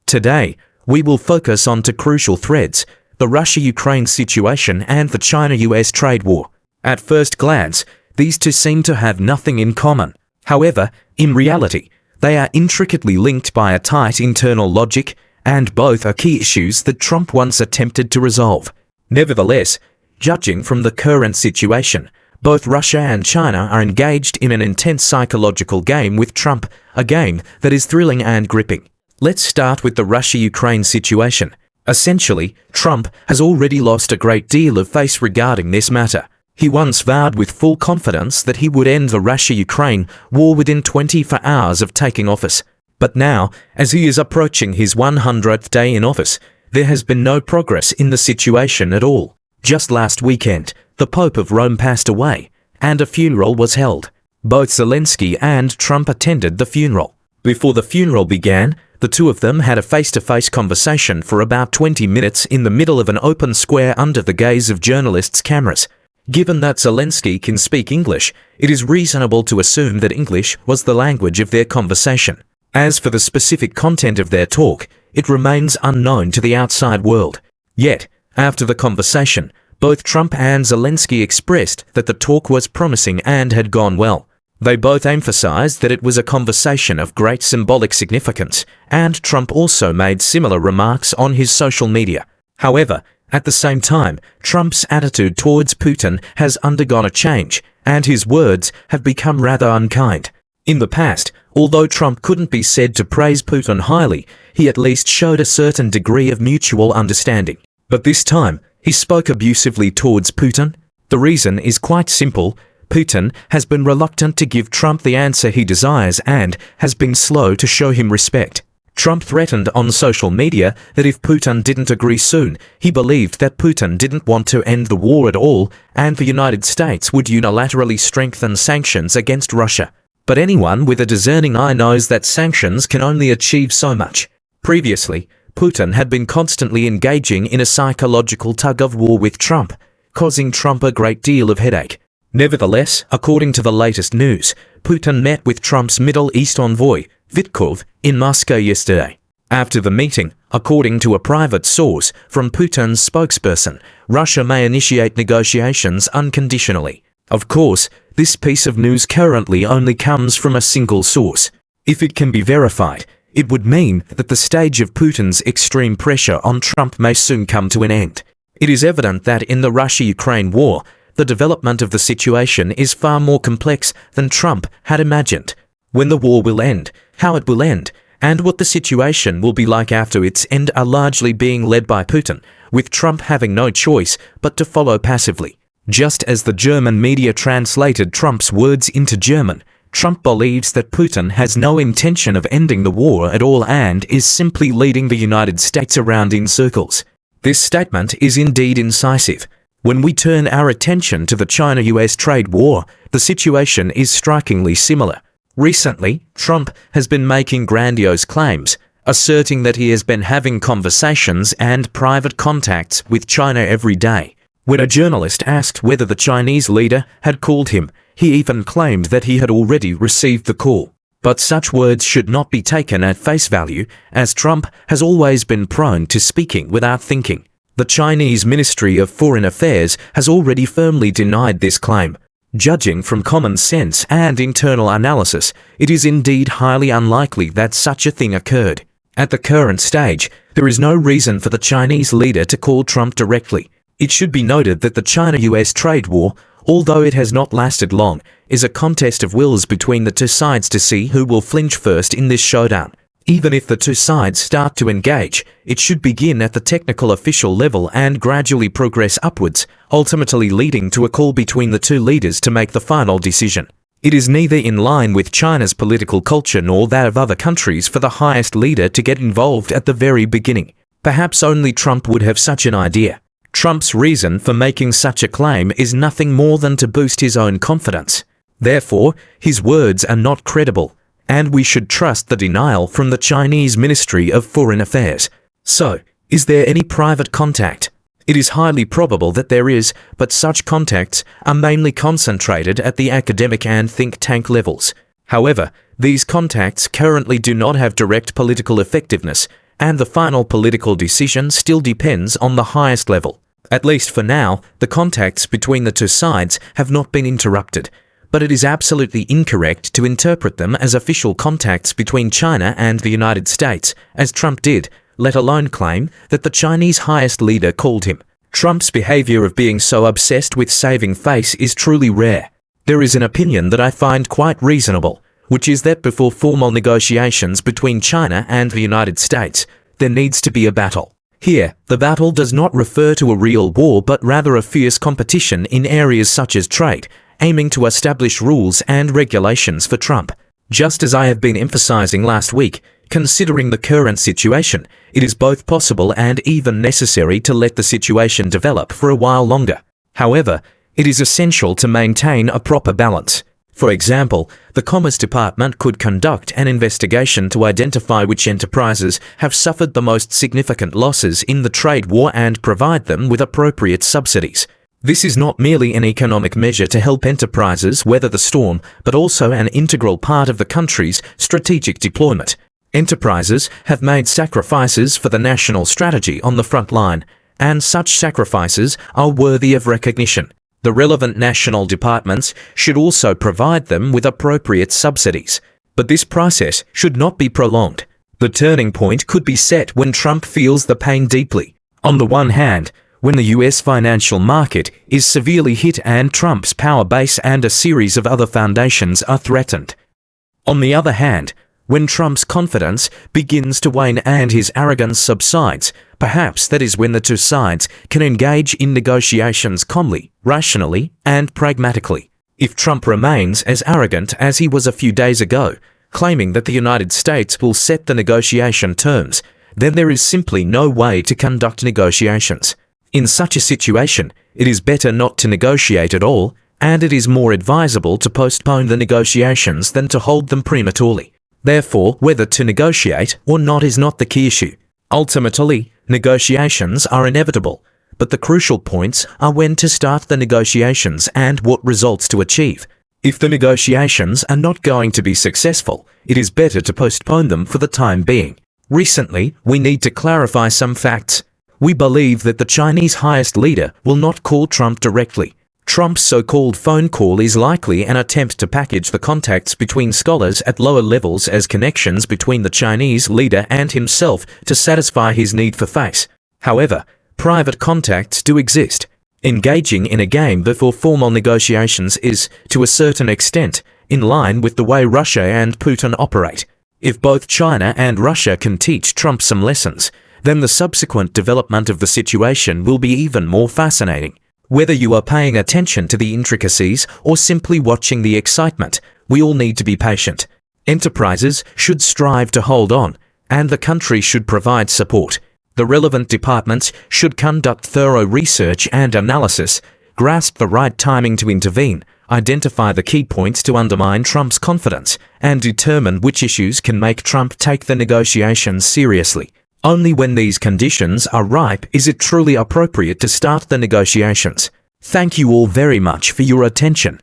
Today, we will focus on two crucial threads: the Russia-Ukraine situation and the China-US trade war. At first glance, these two seem to have nothing in common. However, in reality, they are intricately linked by a tight internal logic, and both are key issues that Trump once attempted to resolve. Nevertheless, judging from the current situation, both Russia and China are engaged in an intense psychological game with Trump, a game that is thrilling and gripping. Let's start with the Russia-Ukraine situation. Essentially, Trump has already lost a great deal of face regarding this matter. He once vowed with full confidence that he would end the Russia-Ukraine war within 24 hours of taking office. But now, as he is approaching his 100th day in office, there has been no progress in the situation at all. Just last weekend, the Pope of Rome passed away, and a funeral was held. Both Zelensky and Trump attended the funeral. Before the funeral began, the two of them had a face-to-face conversation for about 20 minutes in the middle of an open square under the gaze of journalists' cameras. Given that Zelensky can speak English, it is reasonable to assume that English was the language of their conversation. As for the specific content of their talk, it remains unknown to the outside world. Yet, after the conversation, both Trump and Zelensky expressed that the talk was promising and had gone well. They both emphasized that it was a conversation of great symbolic significance, and Trump also made similar remarks on his social media. However, at the same time, Trump's attitude towards Putin has undergone a change, and his words have become rather unkind. In the past, although Trump couldn't be said to praise Putin highly, he at least showed a certain degree of mutual understanding. But this time, he spoke abusively towards Putin. The reason is quite simple. Putin has been reluctant to give Trump the answer he desires and has been slow to show him respect. Trump threatened on social media that if Putin didn't agree soon, he believed that Putin didn't want to end the war at all and the United States would unilaterally strengthen sanctions against Russia. But anyone with a discerning eye knows that sanctions can only achieve so much. Previously, Putin had been constantly engaging in a psychological tug-of-war with Trump, causing Trump a great deal of headache. Nevertheless, according to the latest news, Putin met with Trump's Middle East envoy, Vitkov, in Moscow yesterday. After the meeting, according to a private source from Putin's spokesperson, Russia may initiate negotiations unconditionally. Of course, this piece of news currently only comes from a single source. If it can be verified, it would mean that the stage of Putin's extreme pressure on Trump may soon come to an end. It is evident that in the Russia-Ukraine war, the development of the situation is far more complex than Trump had imagined. When the war will end, how it will end, and what the situation will be like after its end are largely being led by Putin, with Trump having no choice but to follow passively. Just as the German media translated Trump's words into German, Trump believes that Putin has no intention of ending the war at all and is simply leading the United States around in circles. This statement is indeed incisive. When we turn our attention to the China-US trade war, the situation is strikingly similar. Recently, Trump has been making grandiose claims, asserting that he has been having conversations and private contacts with China every day. When a journalist asked whether the Chinese leader had called him, he even claimed that he had already received the call. But such words should not be taken at face value, as Trump has always been prone to speaking without thinking. The Chinese Ministry of Foreign Affairs has already firmly denied this claim. Judging from common sense and internal analysis, it is indeed highly unlikely that such a thing occurred. At the current stage, there is no reason for the Chinese leader to call Trump directly. It should be noted that the China-US trade war, although it has not lasted long, is a contest of wills between the two sides to see who will flinch first in this showdown. Even if the two sides start to engage, it should begin at the technical official level and gradually progress upwards, ultimately leading to a call between the two leaders to make the final decision. It is neither in line with China's political culture nor that of other countries for the highest leader to get involved at the very beginning. Perhaps only Trump would have such an idea. Trump's reason for making such a claim is nothing more than to boost his own confidence. Therefore, his words are not credible, and we should trust the denial from the Chinese Ministry of Foreign Affairs. So, is there any private contact? It is highly probable that there is, but such contacts are mainly concentrated at the academic and think tank levels. However, these contacts currently do not have direct political effectiveness, and the final political decision still depends on the highest level. At least for now, the contacts between the two sides have not been interrupted, but it is absolutely incorrect to interpret them as official contacts between China and the United States, as Trump did, let alone claim that the Chinese highest leader called him. Trump's behavior of being so obsessed with saving face is truly rare. There is an opinion that I find quite reasonable, which is that before formal negotiations between China and the United States, there needs to be a battle. Here, the battle does not refer to a real war but rather a fierce competition in areas such as trade, aiming to establish rules and regulations for Trump. Just as I have been emphasizing last week, considering the current situation, it is both possible and even necessary to let the situation develop for a while longer. However, it is essential to maintain a proper balance. For example, the Commerce Department could conduct an investigation to identify which enterprises have suffered the most significant losses in the trade war and provide them with appropriate subsidies. This is not merely an economic measure to help enterprises weather the storm, but also an integral part of the country's strategic deployment. Enterprises have made sacrifices for the national strategy on the front line, and such sacrifices are worthy of recognition. The relevant national departments should also provide them with appropriate subsidies. But this process should not be prolonged. The turning point could be set when Trump feels the pain deeply. On the one hand, when the US financial market is severely hit and Trump's power base and a series of other foundations are threatened. On the other hand, when Trump's confidence begins to wane and his arrogance subsides, perhaps that is when the two sides can engage in negotiations calmly, rationally, and pragmatically. If Trump remains as arrogant as he was a few days ago, claiming that the United States will set the negotiation terms, then there is simply no way to conduct negotiations. In such a situation, it is better not to negotiate at all, and it is more advisable to postpone the negotiations than to hold them prematurely. Therefore, whether to negotiate or not is not the key issue. Ultimately, negotiations are inevitable, but the crucial points are when to start the negotiations and what results to achieve. If the negotiations are not going to be successful, it is better to postpone them for the time being. Recently, we need to clarify some facts. We believe that the Chinese highest leader will not call Trump directly. Trump's so-called phone call is likely an attempt to package the contacts between scholars at lower levels as connections between the Chinese leader and himself to satisfy his need for face. However, private contacts do exist. Engaging in a game before formal negotiations is, to a certain extent, in line with the way Russia and Putin operate. If both China and Russia can teach Trump some lessons, then the subsequent development of the situation will be even more fascinating. Whether you are paying attention to the intricacies or simply watching the excitement, we all need to be patient. Enterprises should strive to hold on, and the country should provide support. The relevant departments should conduct thorough research and analysis, grasp the right timing to intervene, identify the key points to undermine Trump's confidence, and determine which issues can make Trump take the negotiations seriously. Only when these conditions are ripe is it truly appropriate to start the negotiations. Thank you all very much for your attention.